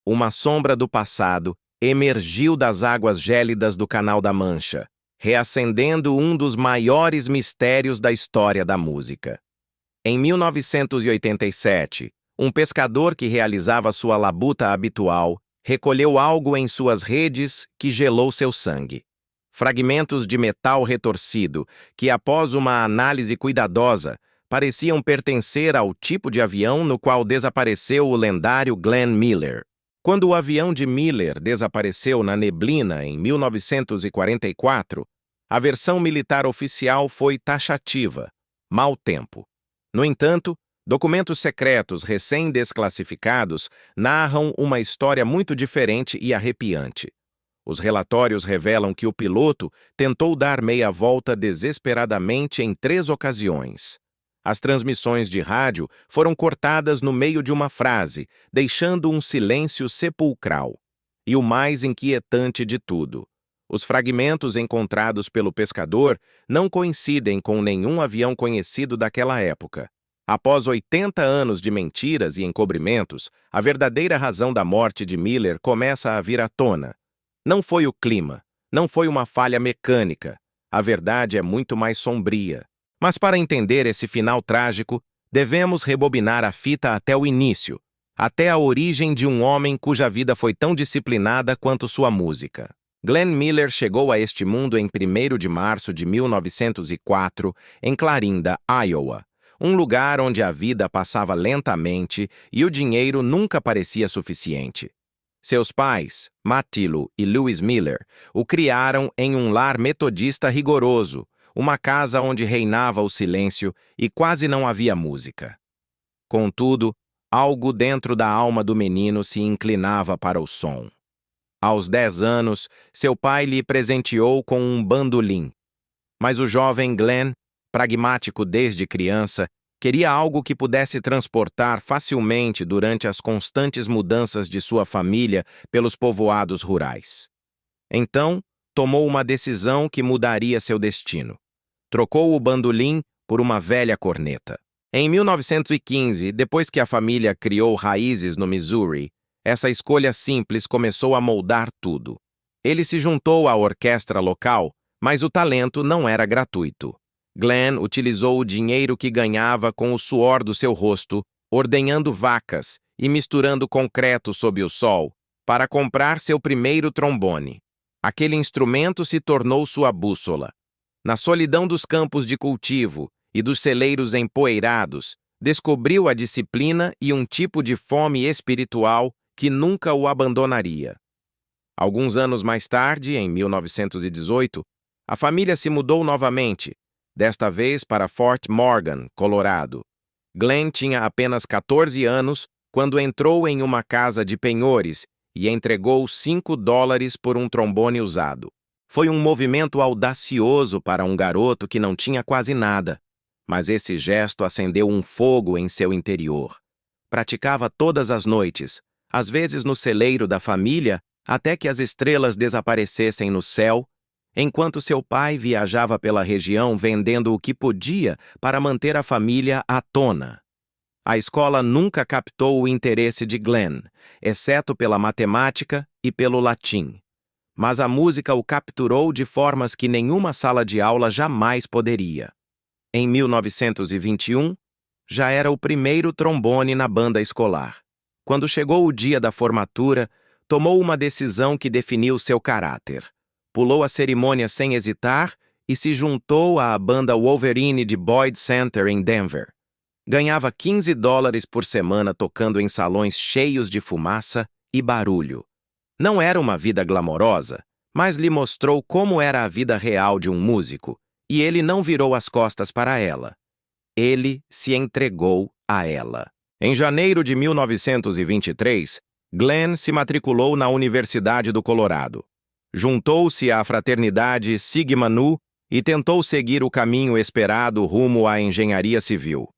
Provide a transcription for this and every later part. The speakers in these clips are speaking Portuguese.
uma sombra do passado emergiu das águas gélidas do Canal da Mancha, reacendendo um dos maiores mistérios da história da música. Em 1987, um pescador que realizava sua labuta habitual recolheu algo em suas redes que gelou seu sangue. Fragmentos de metal retorcido que, após uma análise cuidadosa, pareciam pertencer ao tipo de avião no qual desapareceu o lendário Glenn Miller. Quando o avião de Miller desapareceu na neblina em 1944, a versão militar oficial foi taxativa: mau tempo. No entanto, documentos secretos recém-desclassificados narram uma história muito diferente e arrepiante. Os relatórios revelam que o piloto tentou dar meia volta desesperadamente em 3 ocasiões. As transmissões de rádio foram cortadas no meio de uma frase, deixando um silêncio sepulcral. E o mais inquietante de tudo: os fragmentos encontrados pelo pescador não coincidem com nenhum avião conhecido daquela época. Após 80 anos de mentiras e encobrimentos, a verdadeira razão da morte de Miller começa a vir à tona. Não foi o clima, não foi uma falha mecânica. A verdade é muito mais sombria. Mas para entender esse final trágico, devemos rebobinar a fita até o início, até a origem de um homem cuja vida foi tão disciplinada quanto sua música. Glenn Miller chegou a este mundo em 1º de março de 1904, em Clarinda, Iowa, um lugar onde a vida passava lentamente e o dinheiro nunca parecia suficiente. Seus pais, Matillo e Louis Miller, o criaram em um lar metodista rigoroso, uma casa onde reinava o silêncio e quase não havia música. Contudo, algo dentro da alma do menino se inclinava para o som. Aos 10 anos, seu pai lhe presenteou com um bandolim. Mas o jovem Glenn, pragmático desde criança, queria algo que pudesse transportar facilmente durante as constantes mudanças de sua família pelos povoados rurais. Então, tomou uma decisão que mudaria seu destino. Trocou o bandolim por uma velha corneta. Em 1915, depois que a família criou raízes no Missouri, essa escolha simples começou a moldar tudo. Ele se juntou à orquestra local, mas o talento não era gratuito. Glenn utilizou o dinheiro que ganhava com o suor do seu rosto, ordenhando vacas e misturando concreto sob o sol, para comprar seu primeiro trombone. Aquele instrumento se tornou sua bússola. Na solidão dos campos de cultivo e dos celeiros empoeirados, descobriu a disciplina e um tipo de fome espiritual que nunca o abandonaria. Alguns anos mais tarde, em 1918, a família se mudou novamente, desta vez para Fort Morgan, Colorado. Glenn tinha apenas 14 anos quando entrou em uma casa de penhores e entregou $5 por um trombone usado. Foi um movimento audacioso para um garoto que não tinha quase nada, mas esse gesto acendeu um fogo em seu interior. Praticava todas as noites, às vezes no celeiro da família, até que as estrelas desaparecessem no céu, enquanto seu pai viajava pela região vendendo o que podia para manter a família à tona. A escola nunca captou o interesse de Glenn, exceto pela matemática e pelo latim. Mas a música o capturou de formas que nenhuma sala de aula jamais poderia. Em 1921, já era o primeiro trombone na banda escolar. Quando chegou o dia da formatura, tomou uma decisão que definiu seu caráter. Pulou a cerimônia sem hesitar e se juntou à banda Wolverine de Boyd Center em Denver. Ganhava $15 por semana tocando em salões cheios de fumaça e barulho. Não era uma vida glamourosa, mas lhe mostrou como era a vida real de um músico, e ele não virou as costas para ela. Ele se entregou a ela. Em janeiro de 1923, Glenn se matriculou na Universidade do Colorado. Juntou-se à fraternidade Sigma Nu e tentou seguir o caminho esperado rumo à engenharia civil.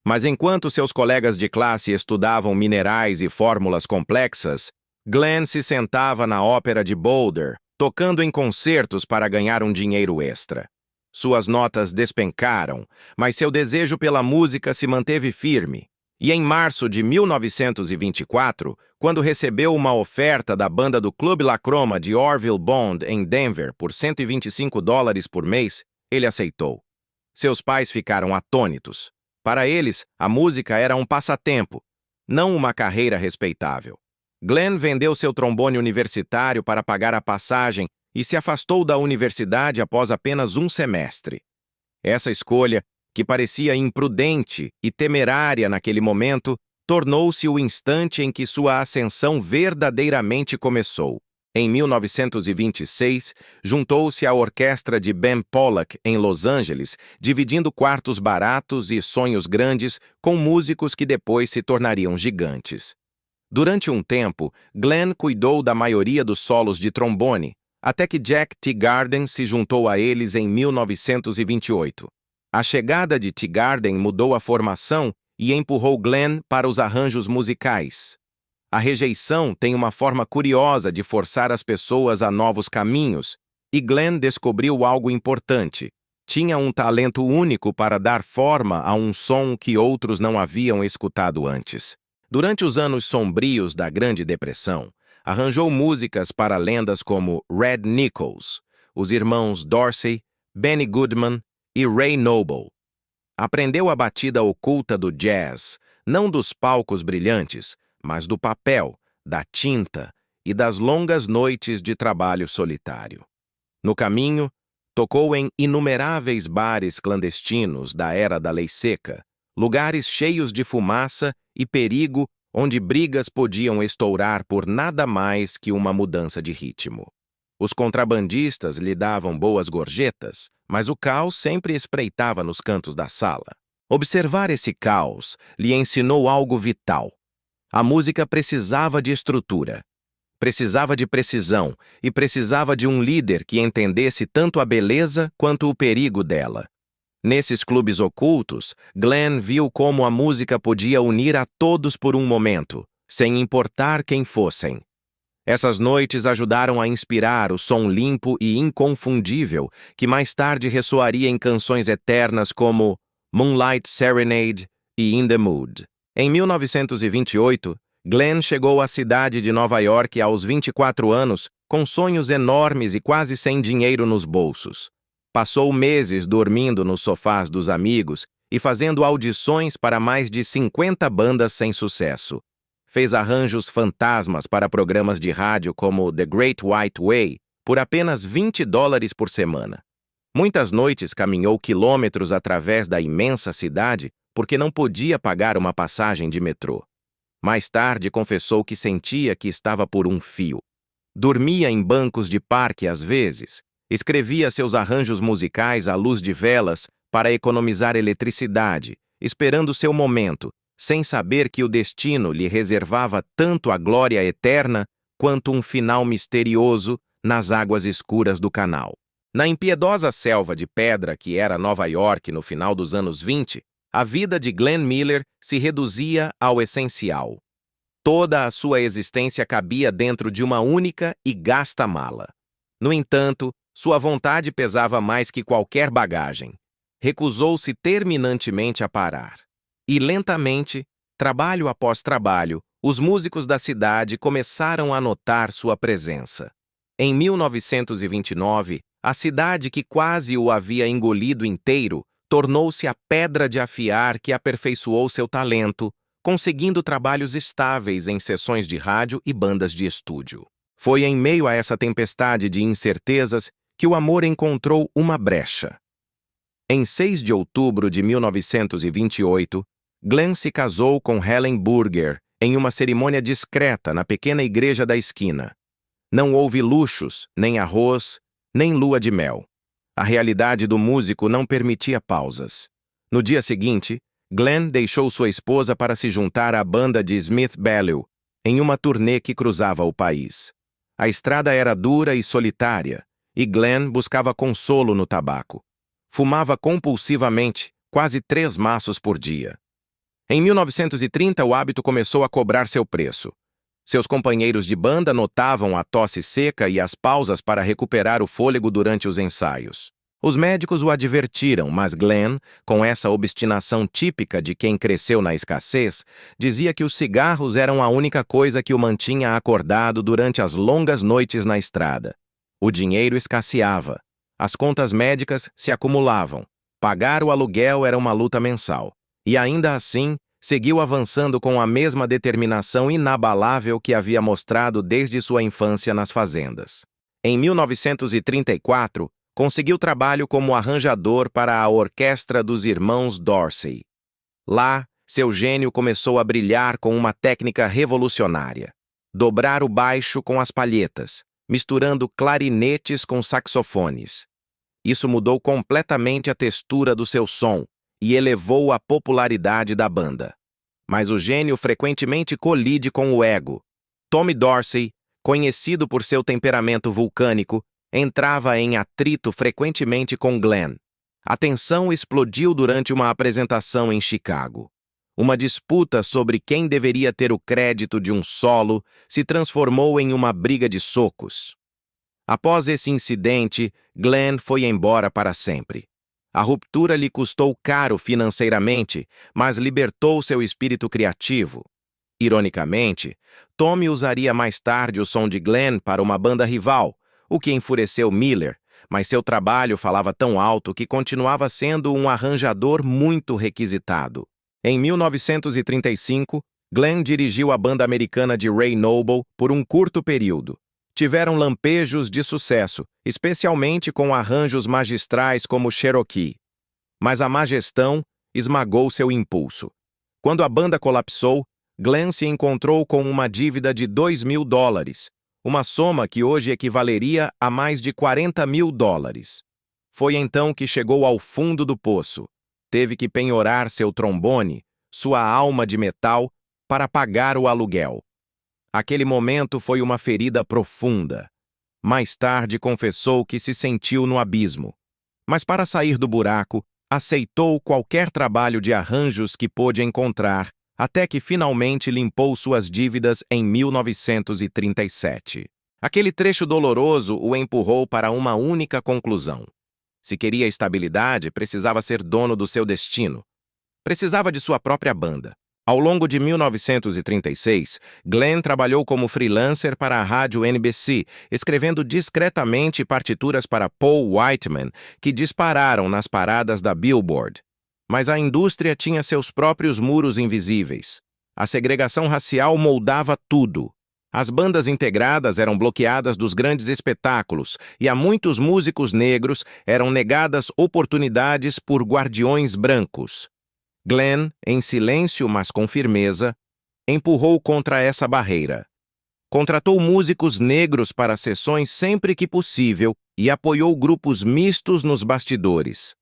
Mas enquanto seus colegas de classe estudavam minerais e fórmulas complexas, Glenn se sentava na ópera de Boulder, tocando em concertos para ganhar um dinheiro extra. Suas notas despencaram, mas seu desejo pela música se manteve firme, E em março de 1924, quando recebeu uma oferta da banda do Clube La Croma de Orville Bond em Denver por $125 por mês, ele aceitou. Seus pais ficaram atônitos. Para eles, a música era um passatempo, não uma carreira respeitável. Glenn vendeu seu trombone universitário para pagar a passagem e se afastou da universidade após apenas um semestre. Essa escolha, que parecia imprudente e temerária naquele momento, tornou-se o instante em que sua ascensão verdadeiramente começou. Em 1926, juntou-se à orquestra de Ben Pollack em Los Angeles, dividindo quartos baratos e sonhos grandes com músicos que depois se tornariam gigantes. Durante um tempo, Glenn cuidou da maioria dos solos de trombone, até que Jack Teagarden se juntou a eles em 1928. A chegada de Teagarden mudou a formação e empurrou Glenn para os arranjos musicais. A rejeição tem uma forma curiosa de forçar as pessoas a novos caminhos, e Glenn descobriu algo importante. Tinha um talento único para dar forma a um som que outros não haviam escutado antes. Durante os anos sombrios da Grande Depressão, arranjou músicas para lendas como Red Nichols, os irmãos Dorsey, Benny Goodman e Ray Noble. Aprendeu a batida oculta do jazz, não dos palcos brilhantes, mas do papel, da tinta e das longas noites de trabalho solitário. No caminho, tocou em inumeráveis bares clandestinos da era da lei seca, lugares cheios de fumaça e perigo onde brigas podiam estourar por nada mais que uma mudança de ritmo. Os contrabandistas lhe davam boas gorjetas, mas o caos sempre espreitava nos cantos da sala. Observar esse caos lhe ensinou algo vital. A música precisava de estrutura, precisava de precisão e precisava de um líder que entendesse tanto a beleza quanto o perigo dela. Nesses clubes ocultos, Glenn viu como a música podia unir a todos por um momento, sem importar quem fossem. Essas noites ajudaram a inspirar o som limpo e inconfundível que mais tarde ressoaria em canções eternas como Moonlight Serenade e In the Mood. Em 1928, Glenn chegou à cidade de Nova York aos 24 anos, com sonhos enormes e quase sem dinheiro nos bolsos. Passou meses dormindo nos sofás dos amigos e fazendo audições para mais de 50 bandas sem sucesso. Fez arranjos fantasmas para programas de rádio como The Great White Way por apenas $20 por semana. Muitas noites caminhou quilômetros através da imensa cidade porque não podia pagar uma passagem de metrô. Mais tarde confessou que sentia que estava por um fio. Dormia em bancos de parque às vezes, escrevia seus arranjos musicais à luz de velas para economizar eletricidade, esperando seu momento, sem saber que o destino lhe reservava tanto a glória eterna quanto um final misterioso nas águas escuras do canal. Na impiedosa selva de pedra que era Nova York no final dos anos 20, a vida de Glenn Miller se reduzia ao essencial. Toda a sua existência cabia dentro de uma única e gasta mala. No entanto, sua vontade pesava mais que qualquer bagagem. Recusou-se terminantemente a parar. E lentamente, trabalho após trabalho, os músicos da cidade começaram a notar sua presença. Em 1929, a cidade que quase o havia engolido inteiro tornou-se a pedra de afiar que aperfeiçoou seu talento, conseguindo trabalhos estáveis em sessões de rádio e bandas de estúdio. Foi em meio a essa tempestade de incertezas que o amor encontrou uma brecha. Em 6 de outubro de 1928, Glenn se casou com Helen Burger em uma cerimônia discreta na pequena igreja da esquina. Não houve luxos, nem arroz, nem lua de mel. A realidade do músico não permitia pausas. No dia seguinte, Glenn deixou sua esposa para se juntar à banda de Smith Ballou, em uma turnê que cruzava o país. A estrada era dura e solitária, e Glenn buscava consolo no tabaco. Fumava compulsivamente, quase 3 maços por dia. Em 1930, o hábito começou a cobrar seu preço. Seus companheiros de banda notavam a tosse seca e as pausas para recuperar o fôlego durante os ensaios. Os médicos o advertiram, mas Glenn, com essa obstinação típica de quem cresceu na escassez, dizia que os cigarros eram a única coisa que o mantinha acordado durante as longas noites na estrada. O dinheiro escasseava. As contas médicas se acumulavam. Pagar o aluguel era uma luta mensal. E ainda assim, seguiu avançando com a mesma determinação inabalável que havia mostrado desde sua infância nas fazendas. Em 1934, conseguiu trabalho como arranjador para a orquestra dos irmãos Dorsey. Lá, seu gênio começou a brilhar com uma técnica revolucionária: dobrar o baixo com as palhetas, misturando clarinetes com saxofones. Isso mudou completamente a textura do seu som e elevou a popularidade da banda. Mas o gênio frequentemente colide com o ego. Tommy Dorsey, conhecido por seu temperamento vulcânico, entrava em atrito frequentemente com Glenn. A tensão explodiu durante uma apresentação em Chicago. Uma disputa sobre quem deveria ter o crédito de um solo se transformou em uma briga de socos. Após esse incidente, Glenn foi embora para sempre. A ruptura lhe custou caro financeiramente, mas libertou seu espírito criativo. Ironicamente, Tommy usaria mais tarde o som de Glenn para uma banda rival, o que enfureceu Miller, mas seu trabalho falava tão alto que continuava sendo um arranjador muito requisitado. Em 1935, Glenn dirigiu a banda americana de Ray Noble por um curto período. Tiveram lampejos de sucesso, especialmente com arranjos magistrais como Cherokee. Mas a má gestão esmagou seu impulso. Quando a banda colapsou, Glenn se encontrou com uma dívida de $2.000, uma soma que hoje equivaleria a mais de $40.000. Foi então que chegou ao fundo do poço. Teve que penhorar seu trombone, sua alma de metal, para pagar o aluguel. Aquele momento foi uma ferida profunda. Mais tarde confessou que se sentiu no abismo. Mas para sair do buraco, aceitou qualquer trabalho de arranjos que pôde encontrar, até que finalmente limpou suas dívidas em 1937. Aquele trecho doloroso o empurrou para uma única conclusão. Se queria estabilidade, precisava ser dono do seu destino. Precisava de sua própria banda. Ao longo de 1936, Glenn trabalhou como freelancer para a rádio NBC, escrevendo discretamente partituras para Paul Whiteman, que dispararam nas paradas da Billboard. Mas a indústria tinha seus próprios muros invisíveis. A segregação racial moldava tudo. As bandas integradas eram bloqueadas dos grandes espetáculos e a muitos músicos negros eram negadas oportunidades por guardiões brancos. Glenn, em silêncio mas com firmeza, empurrou contra essa barreira. Contratou músicos negros para sessões sempre que possível e apoiou grupos mistos nos bastidores.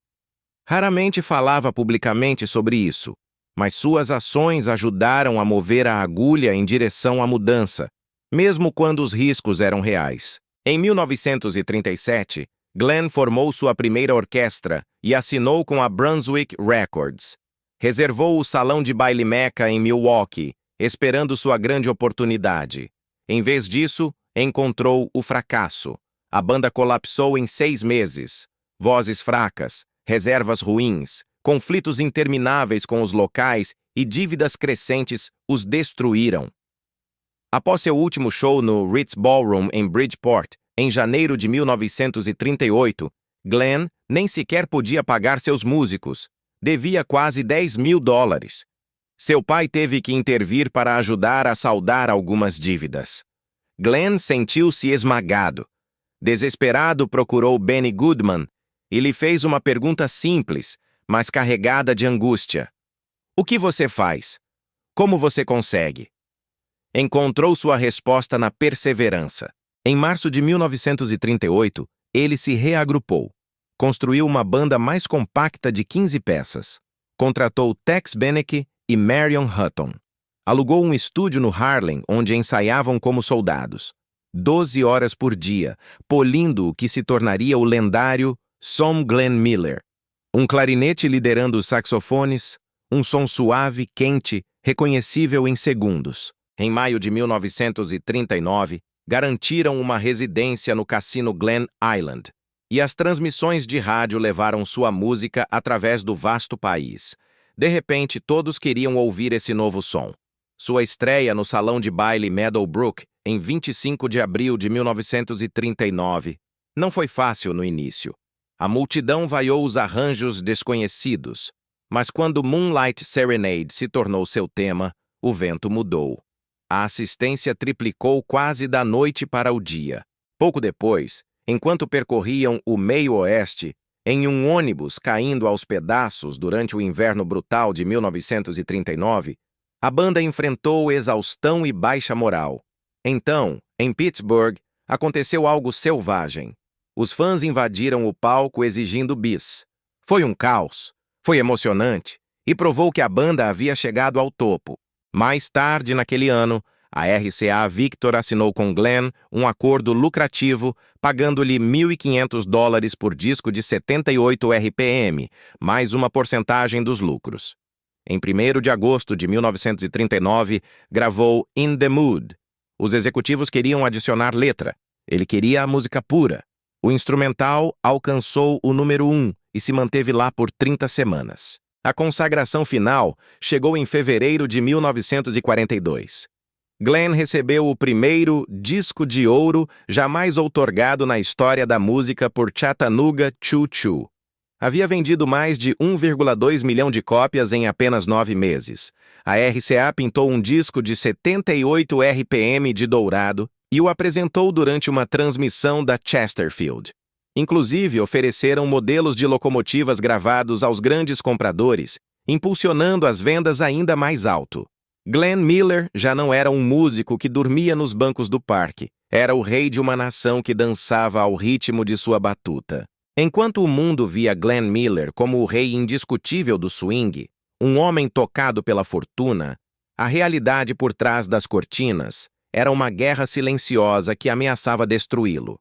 Raramente falava publicamente sobre isso, mas suas ações ajudaram a mover a agulha em direção à mudança, mesmo quando os riscos eram reais. Em 1937, Glenn formou sua primeira orquestra e assinou com a Brunswick Records. Reservou o salão de baile Mecca em Milwaukee, esperando sua grande oportunidade. Em vez disso, encontrou o fracasso. A banda colapsou em 6 meses. Vozes fracas, reservas ruins, conflitos intermináveis com os locais e dívidas crescentes os destruíram. Após seu último show no Ritz Ballroom em Bridgeport, em janeiro de 1938, Glenn nem sequer podia pagar seus músicos. Devia quase $10.000. Seu pai teve que intervir para ajudar a saldar algumas dívidas. Glenn sentiu-se esmagado. Desesperado, procurou Benny Goodman e lhe fez uma pergunta simples, mas carregada de angústia. O que você faz? Como você consegue? Encontrou sua resposta na perseverança. Em março de 1938, ele se reagrupou. Construiu uma banda mais compacta de 15 peças. Contratou Tex Beneke e Marion Hutton. Alugou um estúdio no Harlem, onde ensaiavam como soldados. 12 horas por dia, polindo o que se tornaria o lendário Som Glenn Miller. Um clarinete liderando os saxofones, um som suave, quente, reconhecível em segundos. Em maio de 1939, garantiram uma residência no cassino Glen Island. e as transmissões de rádio levaram sua música através do vasto país. De repente, todos queriam ouvir esse novo som. Sua estreia no salão de baile Meadowbrook, em 25 de abril de 1939, não foi fácil no início. A multidão vaiou os arranjos desconhecidos, mas quando Moonlight Serenade se tornou seu tema, o vento mudou. A assistência triplicou quase da noite para o dia. Pouco depois, enquanto percorriam o meio-oeste, em um ônibus caindo aos pedaços durante o inverno brutal de 1939, a banda enfrentou exaustão e baixa moral. Então, em Pittsburgh, aconteceu algo selvagem. Os fãs invadiram o palco exigindo bis. Foi um caos, foi emocionante e provou que a banda havia chegado ao topo. Mais tarde naquele ano, a RCA Victor assinou com Glenn um acordo lucrativo, pagando-lhe $1.500 por disco de 78 RPM, mais uma porcentagem dos lucros. Em 1º de agosto de 1939, gravou In the Mood. Os executivos queriam adicionar letra. Ele queria a música pura. O instrumental alcançou o número 1 e se manteve lá por 30 semanas. A consagração final chegou em fevereiro de 1942. Glenn recebeu o primeiro disco de ouro jamais outorgado na história da música por Chattanooga Choo Choo. Havia vendido mais de 1,2 milhão de cópias em apenas 9 meses. A RCA pintou um disco de 78 RPM de dourado e o apresentou durante uma transmissão da Chesterfield. Inclusive, ofereceram modelos de locomotivas gravados aos grandes compradores, impulsionando as vendas ainda mais alto. Glenn Miller já não era um músico que dormia nos bancos do parque. Era o rei de uma nação que dançava ao ritmo de sua batuta. Enquanto o mundo via Glenn Miller como o rei indiscutível do swing, um homem tocado pela fortuna, a realidade por trás das cortinas era uma guerra silenciosa que ameaçava destruí-lo.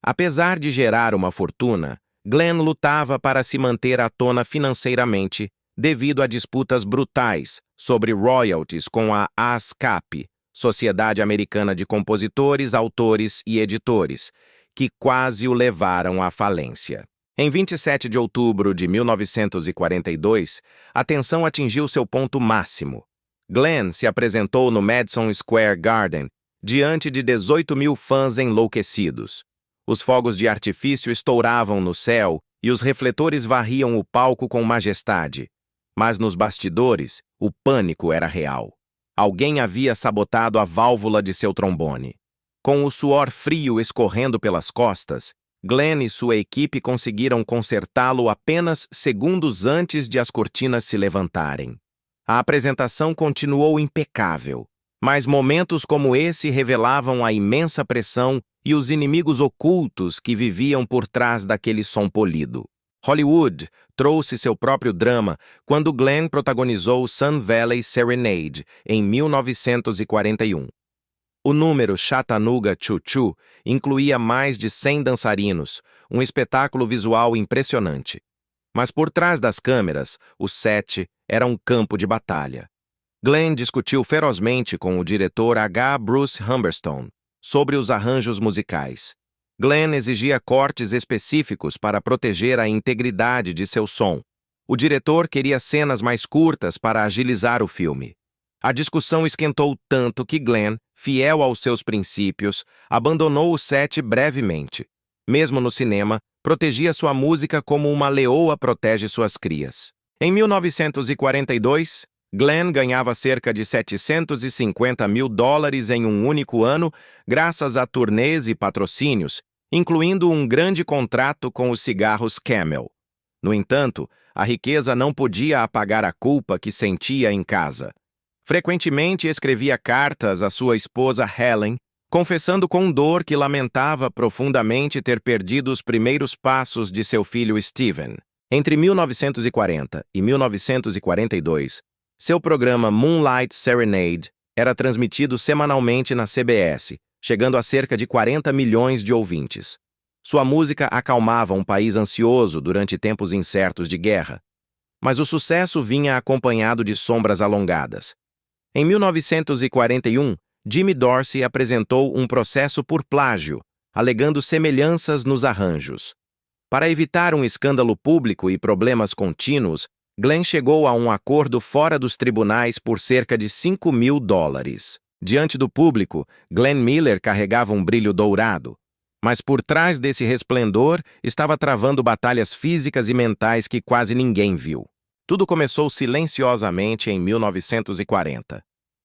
Apesar de gerar uma fortuna, Glenn lutava para se manter à tona financeiramente devido a disputas brutais sobre royalties com a ASCAP, Sociedade Americana de Compositores, Autores e Editores, que quase o levaram à falência. Em 27 de outubro de 1942, a tensão atingiu seu ponto máximo. Glenn se apresentou no Madison Square Garden diante de 18 mil fãs enlouquecidos. Os fogos de artifício estouravam no céu e os refletores varriam o palco com majestade. Mas nos bastidores, o pânico era real. Alguém havia sabotado a válvula de seu trombone. Com o suor frio escorrendo pelas costas, Glenn e sua equipe conseguiram consertá-lo apenas segundos antes de as cortinas se levantarem. A apresentação continuou impecável, mas momentos como esse revelavam a imensa pressão e os inimigos ocultos que viviam por trás daquele som polido. Hollywood trouxe seu próprio drama quando Glenn protagonizou Sun Valley Serenade, em 1941. O número Chattanooga Choo Choo incluía mais de 100 dançarinos, um espetáculo visual impressionante. Mas por trás das câmeras, o set era um campo de batalha. Glenn discutiu ferozmente com o diretor H. Bruce Humberstone sobre os arranjos musicais. Glenn exigia cortes específicos para proteger a integridade de seu som. O diretor queria cenas mais curtas para agilizar o filme. A discussão esquentou tanto que Glenn, fiel aos seus princípios, abandonou o set brevemente. Mesmo no cinema, protegia sua música como uma leoa protege suas crias. Em 1942, Glenn ganhava cerca de $750 mil em um único ano, graças a turnês e patrocínios, incluindo um grande contrato com os cigarros Camel. No entanto, a riqueza não podia apagar a culpa que sentia em casa. Frequentemente escrevia cartas à sua esposa Helen, confessando com dor que lamentava profundamente ter perdido os primeiros passos de seu filho Steven. Entre 1940 e 1942, seu programa Moonlight Serenade era transmitido semanalmente na CBS, chegando a cerca de 40 milhões de ouvintes. Sua música acalmava um país ansioso durante tempos incertos de guerra. Mas o sucesso vinha acompanhado de sombras alongadas. Em 1941, Jimmy Dorsey apresentou um processo por plágio, alegando semelhanças nos arranjos. Para evitar um escândalo público e problemas contínuos, Glenn chegou a um acordo fora dos tribunais por cerca de $5.000. Diante do público, Glenn Miller carregava um brilho dourado, mas por trás desse resplendor estava travando batalhas físicas e mentais que quase ninguém viu. Tudo começou silenciosamente em 1940.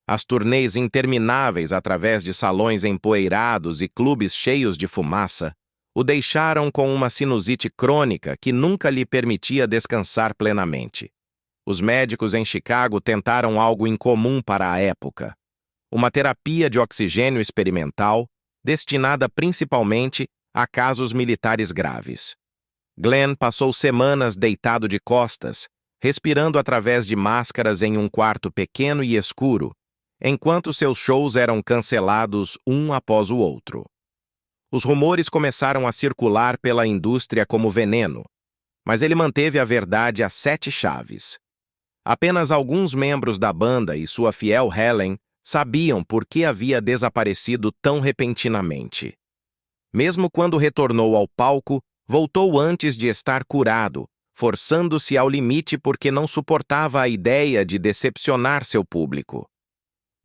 As turnês intermináveis através de salões empoeirados e clubes cheios de fumaça o deixaram com uma sinusite crônica que nunca lhe permitia descansar plenamente. Os médicos em Chicago tentaram algo incomum para a época: uma terapia de oxigênio experimental destinada principalmente a casos militares graves. Glenn passou semanas deitado de costas, respirando através de máscaras em um quarto pequeno e escuro, enquanto seus shows eram cancelados um após o outro. Os rumores começaram a circular pela indústria como veneno, mas ele manteve a verdade a 7 chaves. Apenas alguns membros da banda e sua fiel Helen sabiam por que havia desaparecido tão repentinamente. Mesmo quando retornou ao palco, voltou antes de estar curado, forçando-se ao limite porque não suportava a ideia de decepcionar seu público.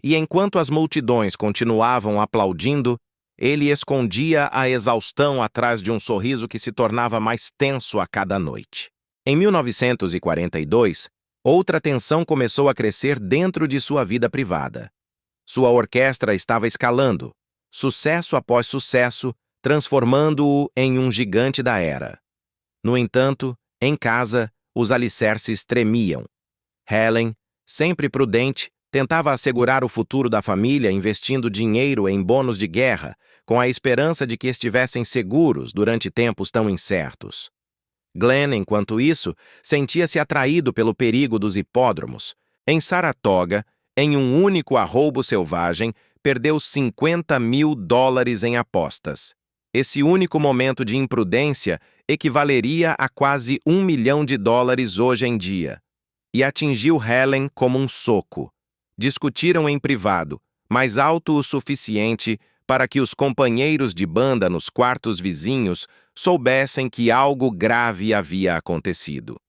E enquanto as multidões continuavam aplaudindo, ele escondia a exaustão atrás de um sorriso que se tornava mais tenso a cada noite. Em 1942, outra tensão começou a crescer dentro de sua vida privada. Sua orquestra estava escalando, sucesso após sucesso, transformando-o em um gigante da era. No entanto, em casa, os alicerces tremiam. Helen, sempre prudente, tentava assegurar o futuro da família investindo dinheiro em bônus de guerra, com a esperança de que estivessem seguros durante tempos tão incertos. Glenn, enquanto isso, sentia-se atraído pelo perigo dos hipódromos. Em Saratoga, em um único arroubo selvagem, perdeu $50.000 em apostas. Esse único momento de imprudência equivaleria a quase $1 milhão hoje em dia. E atingiu Helen como um soco. Discutiram em privado, mas alto o suficiente para que os companheiros de banda nos quartos vizinhos soubessem que algo grave havia acontecido.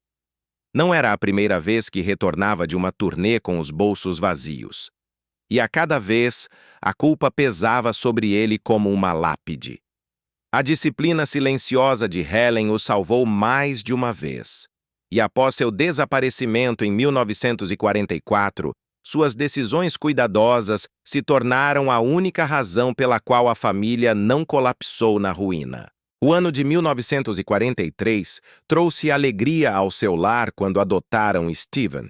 Não era a primeira vez que retornava de uma turnê com os bolsos vazios. E a cada vez, a culpa pesava sobre ele como uma lápide. A disciplina silenciosa de Helen o salvou mais de uma vez. E após seu desaparecimento em 1944, suas decisões cuidadosas se tornaram a única razão pela qual a família não colapsou na ruína. O ano de 1943 trouxe alegria ao seu lar quando adotaram Steven.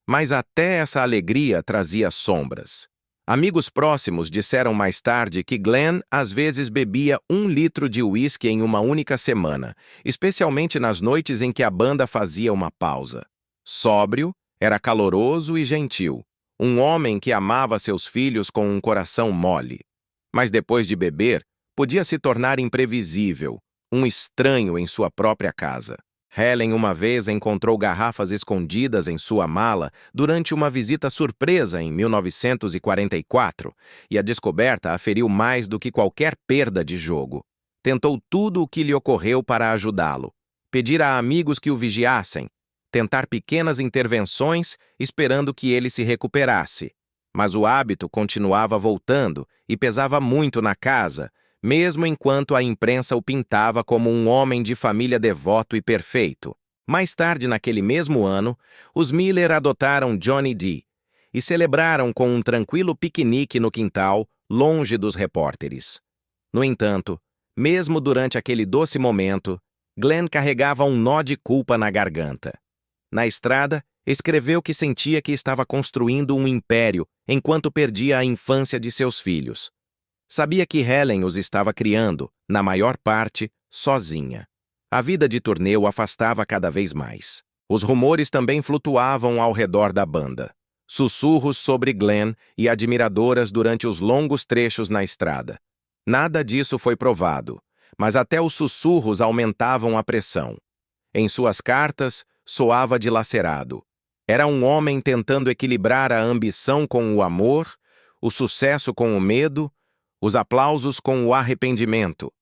Mas até essa alegria trazia sombras. Amigos próximos disseram mais tarde que Glenn às vezes bebia 1 litro de uísque em uma única semana, especialmente nas noites em que a banda fazia uma pausa. Sóbrio, era caloroso e gentil. Um homem que amava seus filhos com um coração mole. Mas depois de beber, podia se tornar imprevisível, um estranho em sua própria casa. Helen uma vez encontrou garrafas escondidas em sua mala durante uma visita surpresa em 1944, e a descoberta a feriu mais do que qualquer perda de jogo. Tentou tudo o que lhe ocorreu para ajudá-lo. Pedir a amigos que o vigiassem, tentar pequenas intervenções esperando que ele se recuperasse. Mas o hábito continuava voltando e pesava muito na casa, mesmo enquanto a imprensa o pintava como um homem de família devoto e perfeito. Mais tarde naquele mesmo ano, os Miller adotaram Johnny D. e celebraram com um tranquilo piquenique no quintal, longe dos repórteres. No entanto, mesmo durante aquele doce momento, Glenn carregava um nó de culpa na garganta. Na estrada, escreveu que sentia que estava construindo um império enquanto perdia a infância de seus filhos. Sabia que Helen os estava criando, na maior parte, sozinha. A vida de turnê o afastava cada vez mais. Os rumores também flutuavam ao redor da banda. Sussurros sobre Glenn e admiradoras durante os longos trechos na estrada. Nada disso foi provado, mas até os sussurros aumentavam a pressão. Em suas cartas, soava dilacerado. Era um homem tentando equilibrar a ambição com o amor, o sucesso com o medo, os aplausos com o arrependimento.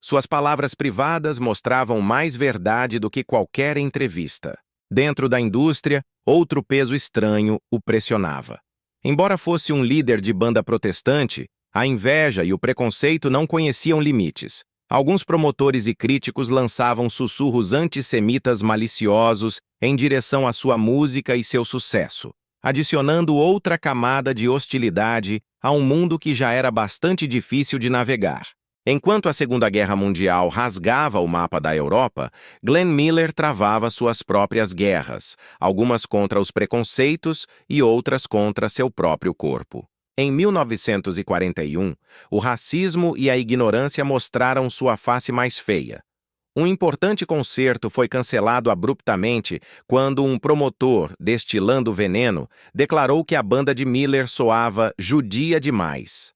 Suas palavras privadas mostravam mais verdade do que qualquer entrevista. Dentro da indústria, outro peso estranho o pressionava. Embora fosse um líder de banda protestante, a inveja e o preconceito não conheciam limites. Alguns promotores e críticos lançavam sussurros antissemitas maliciosos em direção à sua música e seu sucesso, adicionando outra camada de hostilidade a um mundo que já era bastante difícil de navegar. Enquanto a Segunda Guerra Mundial rasgava o mapa da Europa, Glenn Miller travava suas próprias guerras, algumas contra os preconceitos e outras contra seu próprio corpo. Em 1941, o racismo e a ignorância mostraram sua face mais feia. Um importante concerto foi cancelado abruptamente quando um promotor, destilando veneno, declarou que a banda de Miller soava judia demais.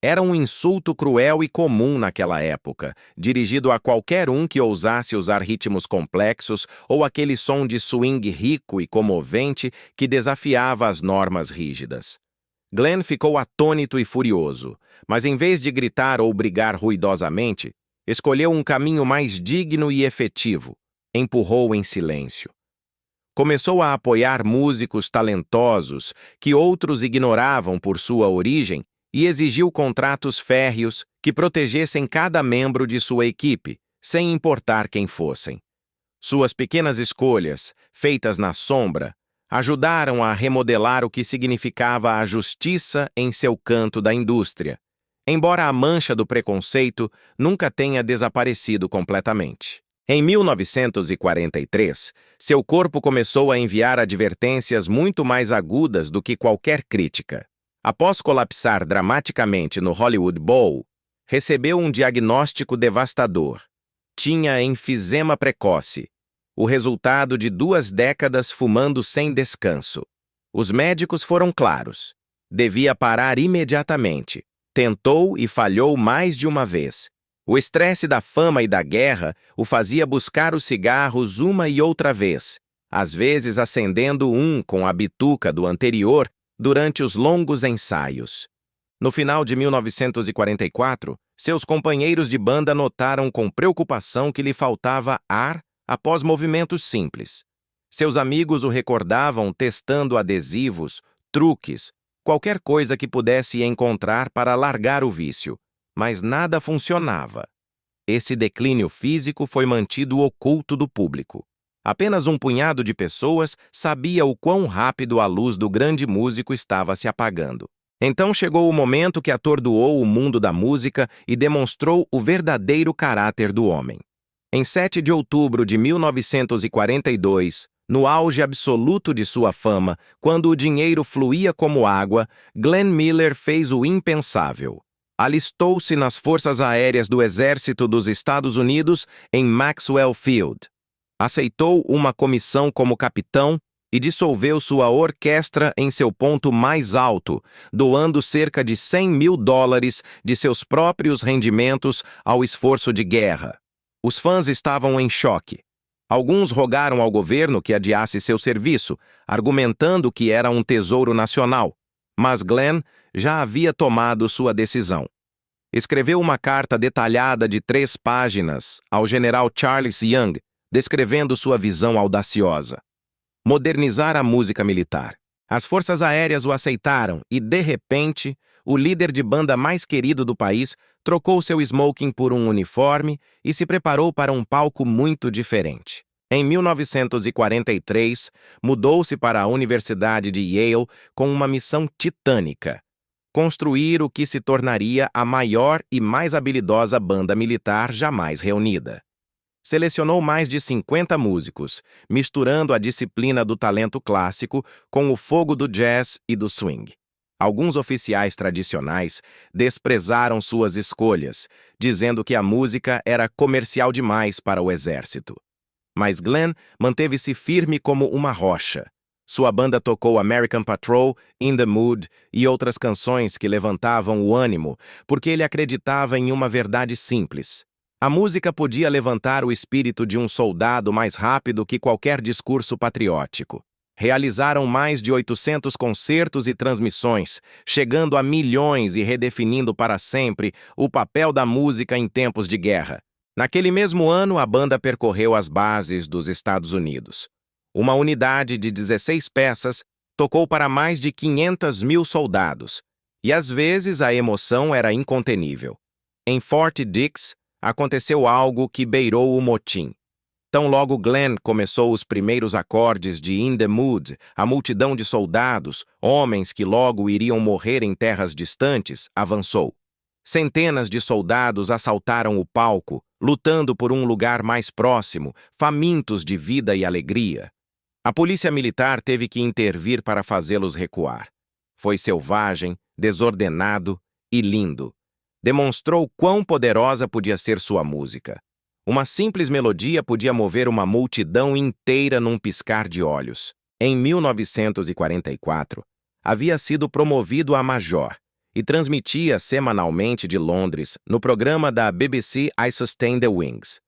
Era um insulto cruel e comum naquela época, dirigido a qualquer um que ousasse usar ritmos complexos ou aquele som de swing rico e comovente que desafiava as normas rígidas. Glenn ficou atônito e furioso, mas em vez de gritar ou brigar ruidosamente, escolheu um caminho mais digno e efetivo. Empurrou em silêncio. Começou a apoiar músicos talentosos que outros ignoravam por sua origem e exigiu contratos férreos que protegessem cada membro de sua equipe, sem importar quem fossem. Suas pequenas escolhas, feitas na sombra, ajudaram a remodelar o que significava a justiça em seu canto da indústria, embora a mancha do preconceito nunca tenha desaparecido completamente. Em 1943, seu corpo começou a enviar advertências muito mais agudas do que qualquer crítica. Após colapsar dramaticamente no Hollywood Bowl, recebeu um diagnóstico devastador. Tinha enfisema precoce, o resultado de 2 décadas fumando sem descanso. Os médicos foram claros. Devia parar imediatamente. Tentou e falhou mais de uma vez. O estresse da fama e da guerra o fazia buscar os cigarros uma e outra vez, às vezes acendendo um com a bituca do anterior durante os longos ensaios. No final de 1944, seus companheiros de banda notaram com preocupação que lhe faltava ar após movimentos simples. Seus amigos o recordavam testando adesivos, truques, qualquer coisa que pudesse encontrar para largar o vício, mas nada funcionava. Esse declínio físico foi mantido oculto do público. Apenas um punhado de pessoas sabia o quão rápido a luz do grande músico estava se apagando. Então chegou o momento que atordoou o mundo da música e demonstrou o verdadeiro caráter do homem. Em 7 de outubro de 1942, no auge absoluto de sua fama, quando o dinheiro fluía como água, Glenn Miller fez o impensável. Alistou-se nas Forças Aéreas do Exército dos Estados Unidos em Maxwell Field. Aceitou uma comissão como capitão e dissolveu sua orquestra em seu ponto mais alto, doando cerca de $100 mil de seus próprios rendimentos ao esforço de guerra. Os fãs estavam em choque. Alguns rogaram ao governo que adiasse seu serviço, argumentando que era um tesouro nacional, mas Glenn já havia tomado sua decisão. Escreveu uma carta detalhada de 3 páginas ao general Charles Young, descrevendo sua visão audaciosa. Modernizar a música militar. As forças aéreas o aceitaram e, de repente, o líder de banda mais querido do país trocou seu smoking por um uniforme e se preparou para um palco muito diferente. Em 1943, mudou-se para a Universidade de Yale com uma missão titânica: construir o que se tornaria a maior e mais habilidosa banda militar jamais reunida. Selecionou mais de 50 músicos, misturando a disciplina do talento clássico com o fogo do jazz e do swing. Alguns oficiais tradicionais desprezaram suas escolhas, dizendo que a música era comercial demais para o exército. Mas Glenn manteve-se firme como uma rocha. Sua banda tocou American Patrol, In the Mood e outras canções que levantavam o ânimo, porque ele acreditava em uma verdade simples. A música podia levantar o espírito de um soldado mais rápido que qualquer discurso patriótico. Realizaram mais de 800 concertos e transmissões, chegando a milhões e redefinindo para sempre o papel da música em tempos de guerra. Naquele mesmo ano, a banda percorreu as bases dos Estados Unidos. Uma unidade de 16 peças tocou para mais de 500.000 soldados, e às vezes a emoção era incontenível. Em Fort Dix, aconteceu algo que beirou o motim. Tão logo Glenn começou os primeiros acordes de In the Mood, a multidão de soldados, homens que logo iriam morrer em terras distantes, avançou. Centenas de soldados assaltaram o palco, lutando por um lugar mais próximo, famintos de vida e alegria. A polícia militar teve que intervir para fazê-los recuar. Foi selvagem, desordenado e lindo. Demonstrou quão poderosa podia ser sua música. Uma simples melodia podia mover uma multidão inteira num piscar de olhos. Em 1944, havia sido promovido a major e transmitia semanalmente de Londres, no programa da BBC I Sustain the Wings.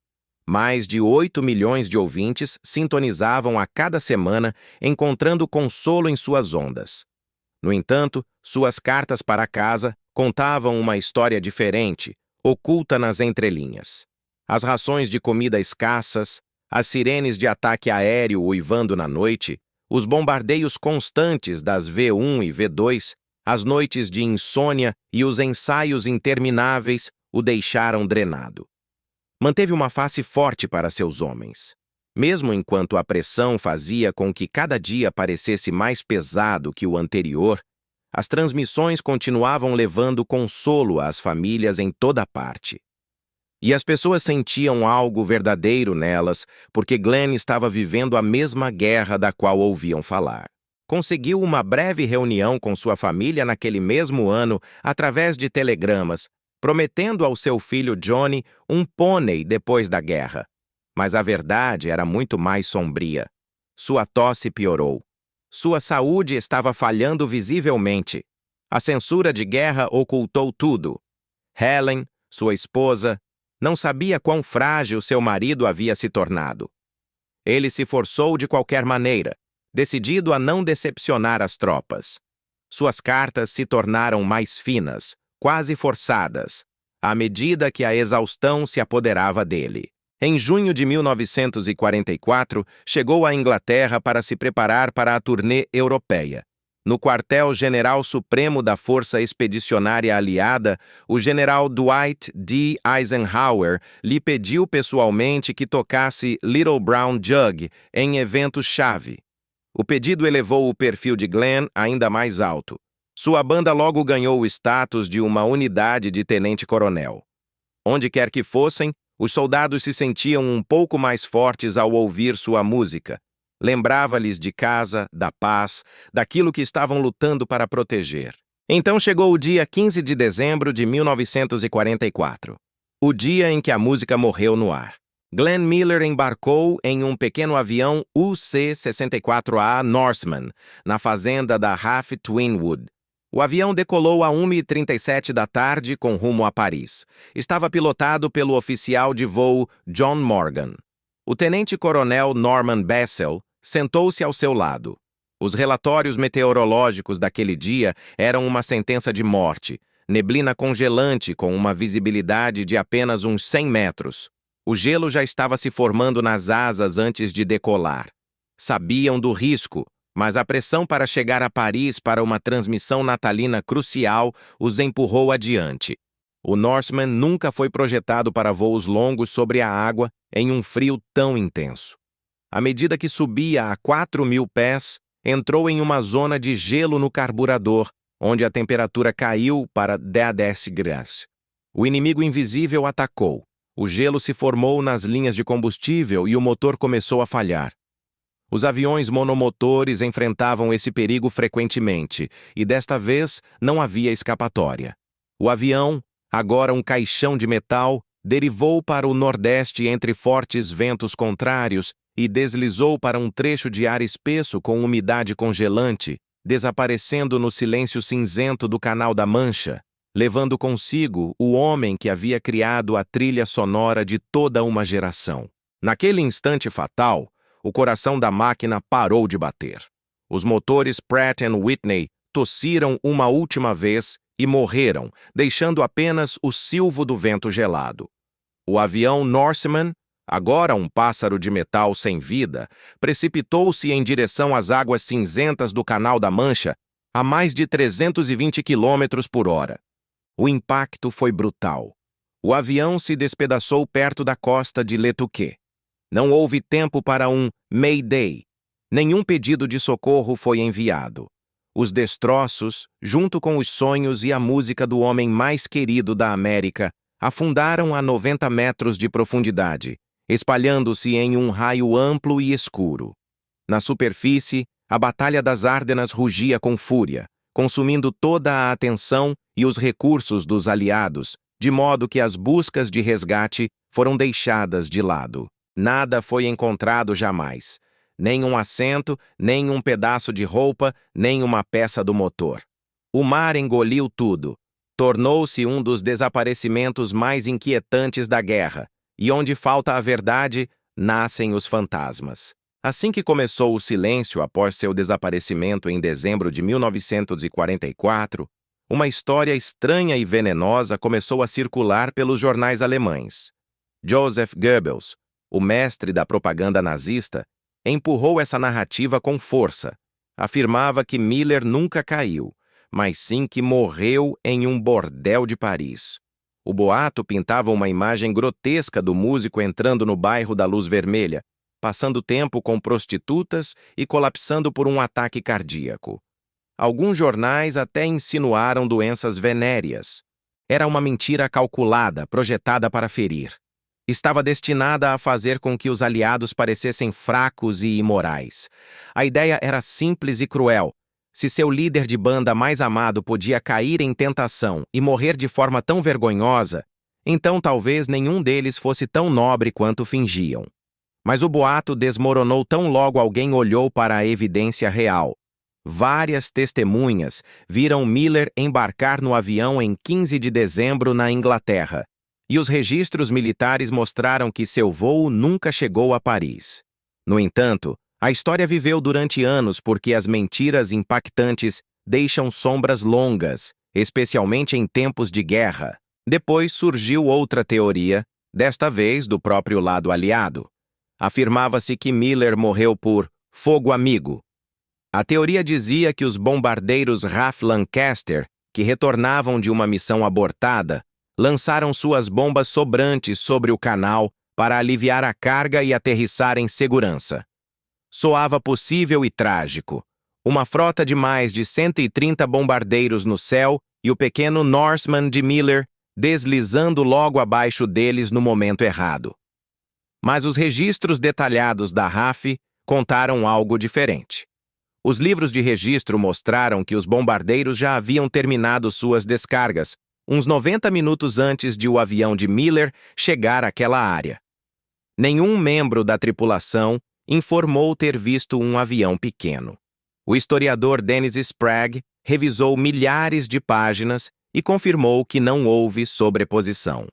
Mais de 8 milhões de ouvintes sintonizavam a cada semana, encontrando consolo em suas ondas. No entanto, suas cartas para casa contavam uma história diferente, oculta nas entrelinhas. As rações de comida escassas, as sirenes de ataque aéreo uivando na noite, os bombardeios constantes das V1 e V2, as noites de insônia e os ensaios intermináveis o deixaram drenado. Manteve uma face forte para seus homens. Mesmo enquanto a pressão fazia com que cada dia parecesse mais pesado que o anterior, as transmissões continuavam levando consolo às famílias em toda parte. E as pessoas sentiam algo verdadeiro nelas, porque Glenn estava vivendo a mesma guerra da qual ouviam falar. Conseguiu uma breve reunião com sua família naquele mesmo ano, através de telegramas, prometendo ao seu filho Johnny um pônei depois da guerra. Mas a verdade era muito mais sombria. Sua tosse piorou. Sua saúde estava falhando visivelmente. A censura de guerra ocultou tudo. Helen, sua esposa, não sabia quão frágil seu marido havia se tornado. Ele se forçou de qualquer maneira, decidido a não decepcionar as tropas. Suas cartas se tornaram mais finas, quase forçadas, à medida que a exaustão se apoderava dele. Em junho de 1944, chegou à Inglaterra para se preparar para a turnê europeia. No quartel-general supremo da Força Expedicionária Aliada, o general Dwight D. Eisenhower lhe pediu pessoalmente que tocasse Little Brown Jug em eventos-chave. O pedido elevou o perfil de Glenn ainda mais alto. Sua banda logo ganhou o status de uma unidade de tenente-coronel. Onde quer que fossem, os soldados se sentiam um pouco mais fortes ao ouvir sua música. Lembrava-lhes de casa, da paz, daquilo que estavam lutando para proteger. Então chegou o dia 15 de dezembro de 1944, o dia em que a música morreu no ar. Glenn Miller embarcou em um pequeno avião UC-64A Norseman, na fazenda da RAF Twinwood. O avião decolou a 1h37 da tarde com rumo a Paris. Estava pilotado pelo oficial de voo John Morgan. O tenente-coronel Norman Bessel sentou-se ao seu lado. Os relatórios meteorológicos daquele dia eram uma sentença de morte, neblina congelante com uma visibilidade de apenas uns 100 metros. O gelo já estava se formando nas asas antes de decolar. Sabiam do risco, mas a pressão para chegar a Paris para uma transmissão natalina crucial os empurrou adiante. O Norseman nunca foi projetado para voos longos sobre a água em um frio tão intenso. À medida que subia a 4.000 pés, entrou em uma zona de gelo no carburador, onde a temperatura caiu para 10 graus. O inimigo invisível atacou. O gelo se formou nas linhas de combustível e o motor começou a falhar. Os aviões monomotores enfrentavam esse perigo frequentemente, e desta vez não havia escapatória. O avião, agora um caixão de metal, derivou para o nordeste entre fortes ventos contrários e deslizou para um trecho de ar espesso com umidade congelante, desaparecendo no silêncio cinzento do Canal da Mancha, levando consigo o homem que havia criado a trilha sonora de toda uma geração. Naquele instante fatal, o coração da máquina parou de bater. Os motores Pratt & Whitney tossiram uma última vez e morreram, deixando apenas o silvo do vento gelado. O avião Norseman, agora um pássaro de metal sem vida, precipitou-se em direção às águas cinzentas do Canal da Mancha a mais de 320 km por hora. O impacto foi brutal. O avião se despedaçou perto da costa de Le Touquet. Não houve tempo para um Mayday. Nenhum pedido de socorro foi enviado. Os destroços, junto com os sonhos e a música do homem mais querido da América, afundaram a 90 metros de profundidade, espalhando-se em um raio amplo e escuro. Na superfície, a Batalha das Ardenas rugia com fúria, consumindo toda a atenção e os recursos dos aliados, de modo que as buscas de resgate foram deixadas de lado. Nada foi encontrado jamais. Nem um assento, nem um pedaço de roupa, nem uma peça do motor. O mar engoliu tudo. Tornou-se um dos desaparecimentos mais inquietantes da guerra, e onde falta a verdade, nascem os fantasmas. Assim que começou o silêncio após seu desaparecimento em dezembro de 1944, uma história estranha e venenosa começou a circular pelos jornais alemães. Joseph Goebbels, o mestre da propaganda nazista, empurrou essa narrativa com força. Afirmava que Miller nunca caiu, mas sim que morreu em um bordel de Paris. O boato pintava uma imagem grotesca do músico entrando no bairro da Luz Vermelha, passando tempo com prostitutas e colapsando por um ataque cardíaco. Alguns jornais até insinuaram doenças venéreas. Era uma mentira calculada, projetada para ferir. Estava destinada a fazer com que os aliados parecessem fracos e imorais. A ideia era simples e cruel. Se seu líder de banda mais amado podia cair em tentação e morrer de forma tão vergonhosa, então talvez nenhum deles fosse tão nobre quanto fingiam. Mas o boato desmoronou tão logo alguém olhou para a evidência real. Várias testemunhas viram Miller embarcar no avião em 15 de dezembro na Inglaterra, e os registros militares mostraram que seu voo nunca chegou a Paris. No entanto, a história viveu durante anos porque as mentiras impactantes deixam sombras longas, especialmente em tempos de guerra. Depois surgiu outra teoria, desta vez do próprio lado aliado. Afirmava-se que Miller morreu por fogo amigo. A teoria dizia que os bombardeiros RAF Lancaster, que retornavam de uma missão abortada, lançaram suas bombas sobrantes sobre o canal para aliviar a carga e aterrissar em segurança. Soava possível e trágico. Uma frota de mais de 130 bombardeiros no céu e o pequeno Norseman de Miller deslizando logo abaixo deles no momento errado. Mas os registros detalhados da RAF contaram algo diferente. Os livros de registro mostraram que os bombardeiros já haviam terminado suas descargas, uns 90 minutos antes de o avião de Miller chegar àquela área. Nenhum membro da tripulação informou ter visto um avião pequeno. O historiador Dennis Sprague revisou milhares de páginas e confirmou que não houve sobreposição.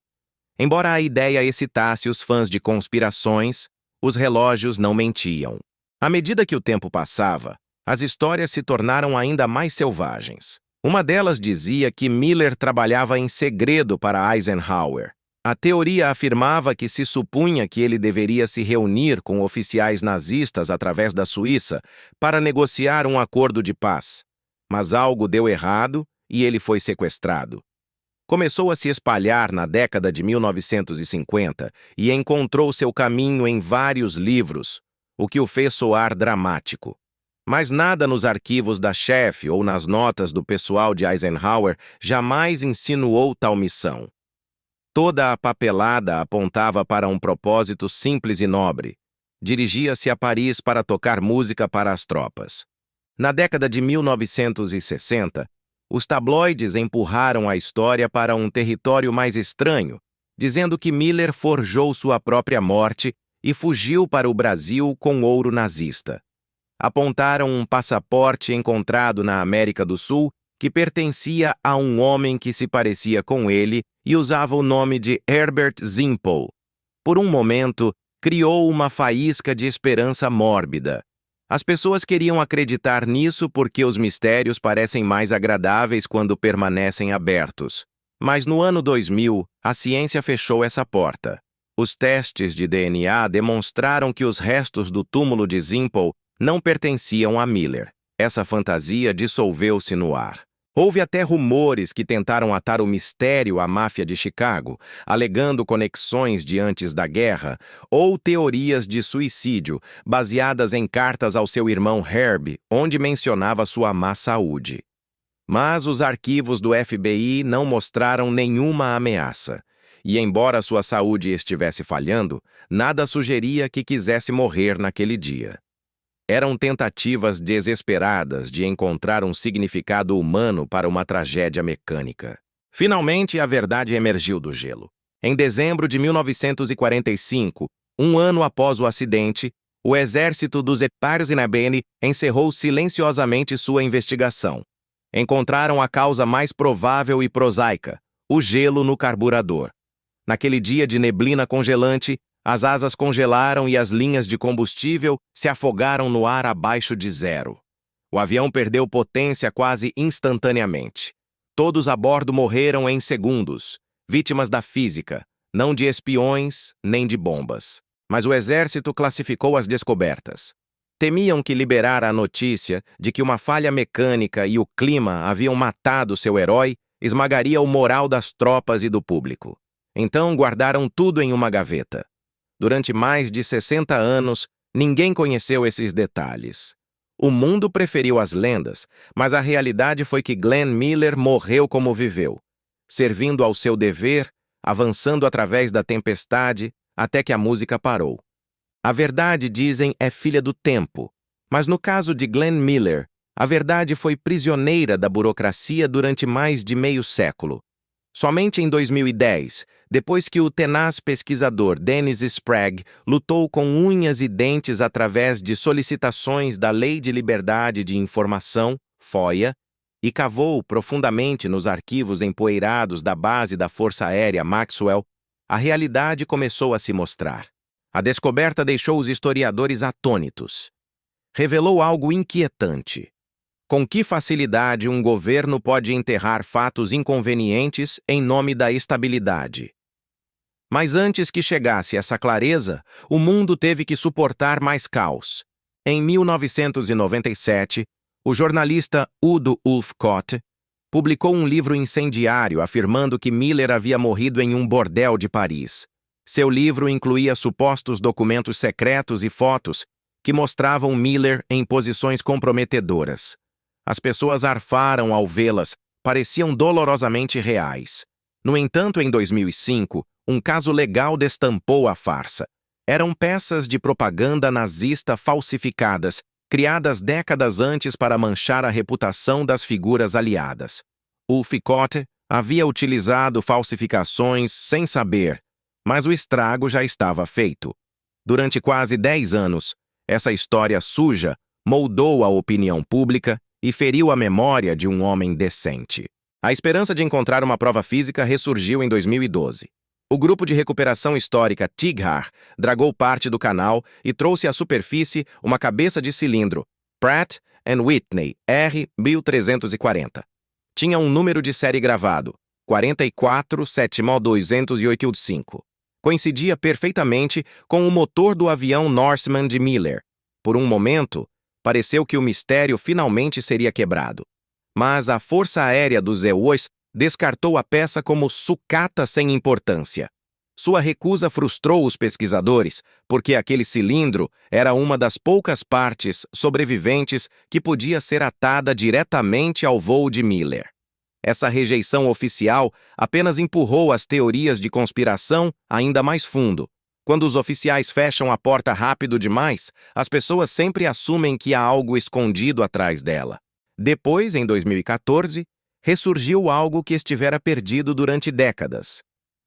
Embora a ideia excitasse os fãs de conspirações, os relógios não mentiam. À medida que o tempo passava, as histórias se tornaram ainda mais selvagens. Uma delas dizia que Miller trabalhava em segredo para Eisenhower. A teoria afirmava que se supunha que ele deveria se reunir com oficiais nazistas através da Suíça para negociar um acordo de paz. Mas algo deu errado e ele foi sequestrado. Começou a se espalhar na década de 1950 e encontrou seu caminho em vários livros, o que o fez soar dramático. Mas nada nos arquivos da chefe ou nas notas do pessoal de Eisenhower jamais insinuou tal missão. Toda a papelada apontava para um propósito simples e nobre. Dirigia-se a Paris para tocar música para as tropas. Na década de 1960, os tabloides empurraram a história para um território mais estranho, dizendo que Miller forjou sua própria morte e fugiu para o Brasil com ouro nazista. Apontaram um passaporte encontrado na América do Sul que pertencia a um homem que se parecia com ele e usava o nome de Herbert Zimpel. Por um momento, criou uma faísca de esperança mórbida. As pessoas queriam acreditar nisso porque os mistérios parecem mais agradáveis quando permanecem abertos. Mas no ano 2000, a ciência fechou essa porta. Os testes de DNA demonstraram que os restos do túmulo de Zimpel não pertenciam a Miller. Essa fantasia dissolveu-se no ar. Houve até rumores que tentaram atar o mistério à máfia de Chicago, alegando conexões de antes da guerra, ou teorias de suicídio, baseadas em cartas ao seu irmão Herb, onde mencionava sua má saúde. Mas os arquivos do FBI não mostraram nenhuma ameaça. E, embora sua saúde estivesse falhando, nada sugeria que quisesse morrer naquele dia. Eram tentativas desesperadas de encontrar um significado humano para uma tragédia mecânica. Finalmente, a verdade emergiu do gelo. Em dezembro de 1945, um ano após o acidente, o exército dos Epars-Inabene encerrou silenciosamente sua investigação. Encontraram a causa mais provável e prosaica: o gelo no carburador. Naquele dia de neblina congelante, as asas congelaram e as linhas de combustível se afogaram no ar abaixo de zero. O avião perdeu potência quase instantaneamente. Todos a bordo morreram em segundos, vítimas da física, não de espiões nem de bombas. Mas o exército classificou as descobertas. Temiam que liberar a notícia de que uma falha mecânica e o clima haviam matado seu herói esmagaria o moral das tropas e do público. Então guardaram tudo em uma gaveta. Durante mais de 60 anos, ninguém conheceu esses detalhes. O mundo preferiu as lendas, mas a realidade foi que Glenn Miller morreu como viveu, servindo ao seu dever, avançando através da tempestade, até que a música parou. A verdade, dizem, é filha do tempo, mas no caso de Glenn Miller, a verdade foi prisioneira da burocracia durante mais de meio século. Somente em 2010, depois que o tenaz pesquisador Dennis Sprague lutou com unhas e dentes através de solicitações da Lei de Liberdade de Informação, FOIA, e cavou profundamente nos arquivos empoeirados da base da Força Aérea Maxwell, a realidade começou a se mostrar. A descoberta deixou os historiadores atônitos. Revelou algo inquietante. Com que facilidade um governo pode enterrar fatos inconvenientes em nome da estabilidade? Mas antes que chegasse essa clareza, o mundo teve que suportar mais caos. Em 1997, o jornalista Udo Ulfkott publicou um livro incendiário afirmando que Miller havia morrido em um bordel de Paris. Seu livro incluía supostos documentos secretos e fotos que mostravam Miller em posições comprometedoras. As pessoas arfaram ao vê-las, pareciam dolorosamente reais. No entanto, em 2005, um caso legal destampou a farsa. Eram peças de propaganda nazista falsificadas, criadas décadas antes para manchar a reputação das figuras aliadas. Ulfkott havia utilizado falsificações sem saber, mas o estrago já estava feito. Durante quase 10 anos, essa história suja moldou a opinião pública e feriu a memória de um homem decente. A esperança de encontrar uma prova física ressurgiu em 2012. O grupo de recuperação histórica TIGHAR dragou parte do canal e trouxe à superfície uma cabeça de cilindro Pratt & Whitney R1340. Tinha um número de série gravado, 4470285. Coincidia perfeitamente com o motor do avião Norseman de Miller. Por um momento, pareceu que o mistério finalmente seria quebrado. Mas a Força Aérea dos EUs descartou a peça como sucata sem importância. Sua recusa frustrou os pesquisadores, porque aquele cilindro era uma das poucas partes sobreviventes que podia ser atada diretamente ao voo de Miller. Essa rejeição oficial apenas empurrou as teorias de conspiração ainda mais fundo. Quando os oficiais fecham a porta rápido demais, as pessoas sempre assumem que há algo escondido atrás dela. Depois, em 2014, ressurgiu algo que estivera perdido durante décadas.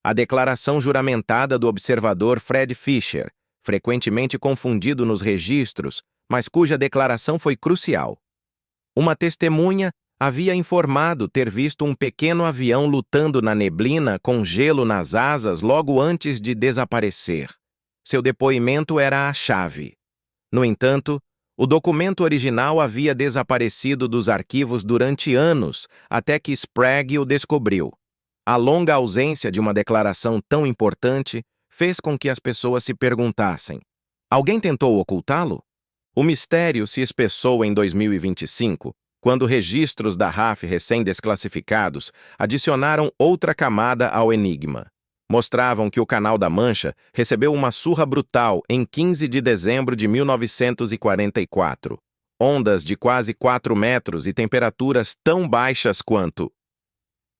A declaração juramentada do observador Fred Fisher, frequentemente confundido nos registros, mas cuja declaração foi crucial. Uma testemunha havia informado ter visto um pequeno avião lutando na neblina com gelo nas asas logo antes de desaparecer. Seu depoimento era a chave. No entanto, o documento original havia desaparecido dos arquivos durante anos, até que Sprague o descobriu. A longa ausência de uma declaração tão importante fez com que as pessoas se perguntassem: alguém tentou ocultá-lo? O mistério se espessou em 2025, quando registros da RAF recém-desclassificados adicionaram outra camada ao enigma. Mostravam que o Canal da Mancha recebeu uma surra brutal em 15 de dezembro de 1944. Ondas de quase 4 metros e temperaturas tão baixas quanto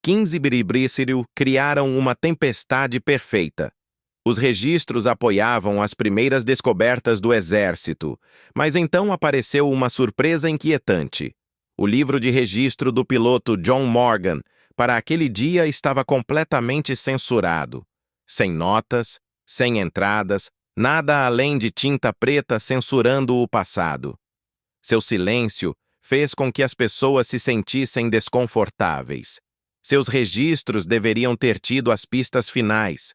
15 biribrícero criaram uma tempestade perfeita. Os registros apoiavam as primeiras descobertas do exército, mas então apareceu uma surpresa inquietante. O livro de registro do piloto John Morgan para aquele dia estava completamente censurado. Sem notas, sem entradas, nada além de tinta preta censurando o passado. Seu silêncio fez com que as pessoas se sentissem desconfortáveis. Seus registros deveriam ter tido as pistas finais.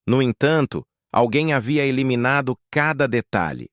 No entanto, alguém havia eliminado cada detalhe.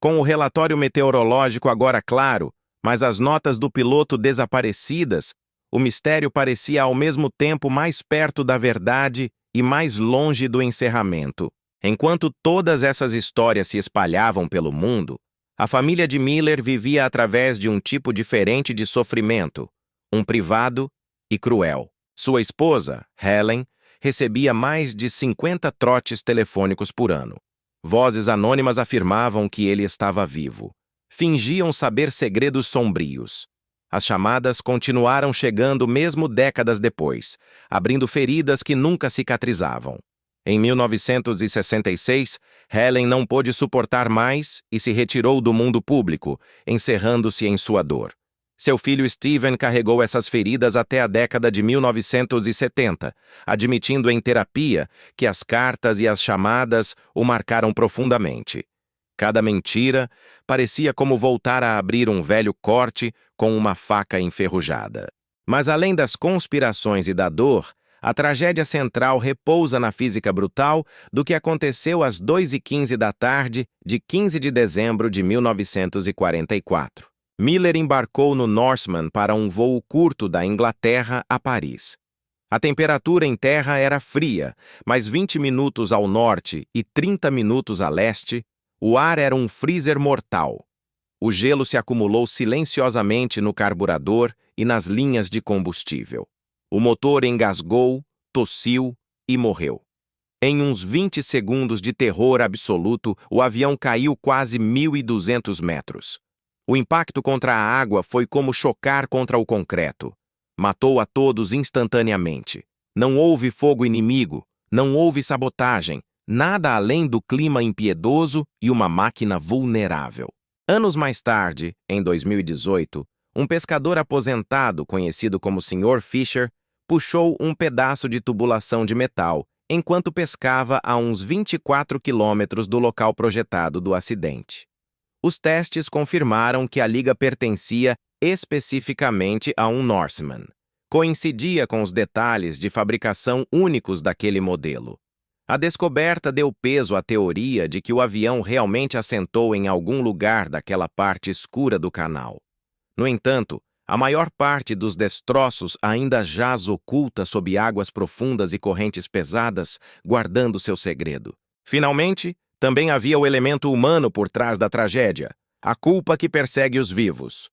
Com o relatório meteorológico agora claro, mas as notas do piloto desaparecidas, o mistério parecia ao mesmo tempo mais perto da verdade e mais longe do encerramento. Enquanto todas essas histórias se espalhavam pelo mundo, a família de Miller vivia através de um tipo diferente de sofrimento, um privado e cruel. Sua esposa, Helen, recebia mais de 50 trotes telefônicos por ano. Vozes anônimas afirmavam que ele estava vivo. Fingiam saber segredos sombrios. As chamadas continuaram chegando mesmo décadas depois, abrindo feridas que nunca cicatrizavam. Em 1966, Helen não pôde suportar mais e se retirou do mundo público, encerrando-se em sua dor. Seu filho Steven carregou essas feridas até a década de 1970, admitindo em terapia que as cartas e as chamadas o marcaram profundamente. Cada mentira parecia como voltar a abrir um velho corte com uma faca enferrujada. Mas além das conspirações e da dor, a tragédia central repousa na física brutal do que aconteceu às 2h15 da tarde de 15 de dezembro de 1944. Miller embarcou no Norseman para um voo curto da Inglaterra a Paris. A temperatura em terra era fria, mas 20 minutos ao norte e 30 minutos a leste, o ar era um freezer mortal. O gelo se acumulou silenciosamente no carburador e nas linhas de combustível. O motor engasgou, tossiu e morreu. Em uns 20 segundos de terror absoluto, o avião caiu quase 1.200 metros. O impacto contra a água foi como chocar contra o concreto. Matou a todos instantaneamente. Não houve fogo inimigo, não houve sabotagem, nada além do clima impiedoso e uma máquina vulnerável. Anos mais tarde, em 2018, um pescador aposentado, conhecido como Sr. Fisher, puxou um pedaço de tubulação de metal enquanto pescava a uns 24 quilômetros do local projetado do acidente. Os testes confirmaram que a liga pertencia especificamente a um Norseman. Coincidia com os detalhes de fabricação únicos daquele modelo. A descoberta deu peso à teoria de que o avião realmente assentou em algum lugar daquela parte escura do canal. No entanto, a maior parte dos destroços ainda jaz oculta sob águas profundas e correntes pesadas, guardando seu segredo. Finalmente, também havia o elemento humano por trás da tragédia, a culpa que persegue os vivos.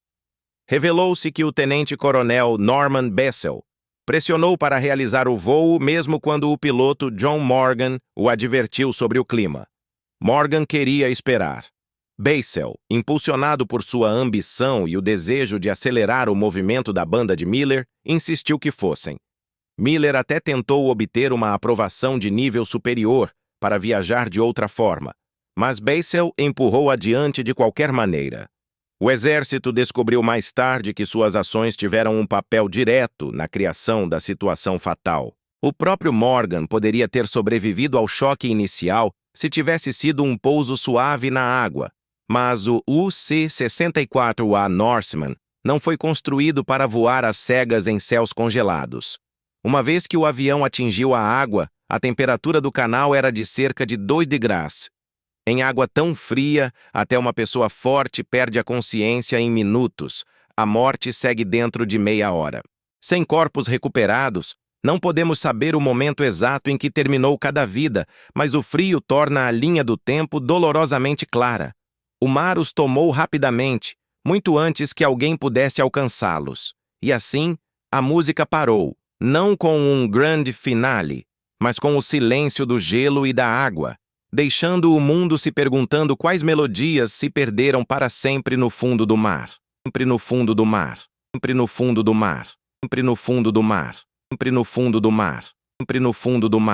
Revelou-se que o tenente-coronel Norman Bessel pressionou para realizar o voo mesmo quando o piloto John Morgan o advertiu sobre o clima. Morgan queria esperar. Bessel, impulsionado por sua ambição e o desejo de acelerar o movimento da banda de Miller, insistiu que fossem. Miller até tentou obter uma aprovação de nível superior para viajar de outra forma, mas Bessel empurrou adiante de qualquer maneira. O exército descobriu mais tarde que suas ações tiveram um papel direto na criação da situação fatal. O próprio Morgan poderia ter sobrevivido ao choque inicial se tivesse sido um pouso suave na água, mas o UC-64A Norseman não foi construído para voar às cegas em céus congelados. Uma vez que o avião atingiu a água, a temperatura do canal era de cerca de 2 graus. Em água tão fria, até uma pessoa forte perde a consciência em minutos. A morte segue dentro de meia hora. Sem corpos recuperados, Não podemos saber o momento exato em que terminou cada vida, mas o frio torna a linha do tempo dolorosamente clara. O mar os tomou rapidamente, muito antes que alguém pudesse alcançá-los. E assim, a música parou, não com um grande finale, mas com o silêncio do gelo e da água, deixando o mundo se perguntando quais melodias se perderam para sempre no fundo do mar. Sempre no fundo do mar. Sempre no fundo do mar. Sempre no fundo do mar. Sempre no fundo do mar. Sempre no fundo do mar.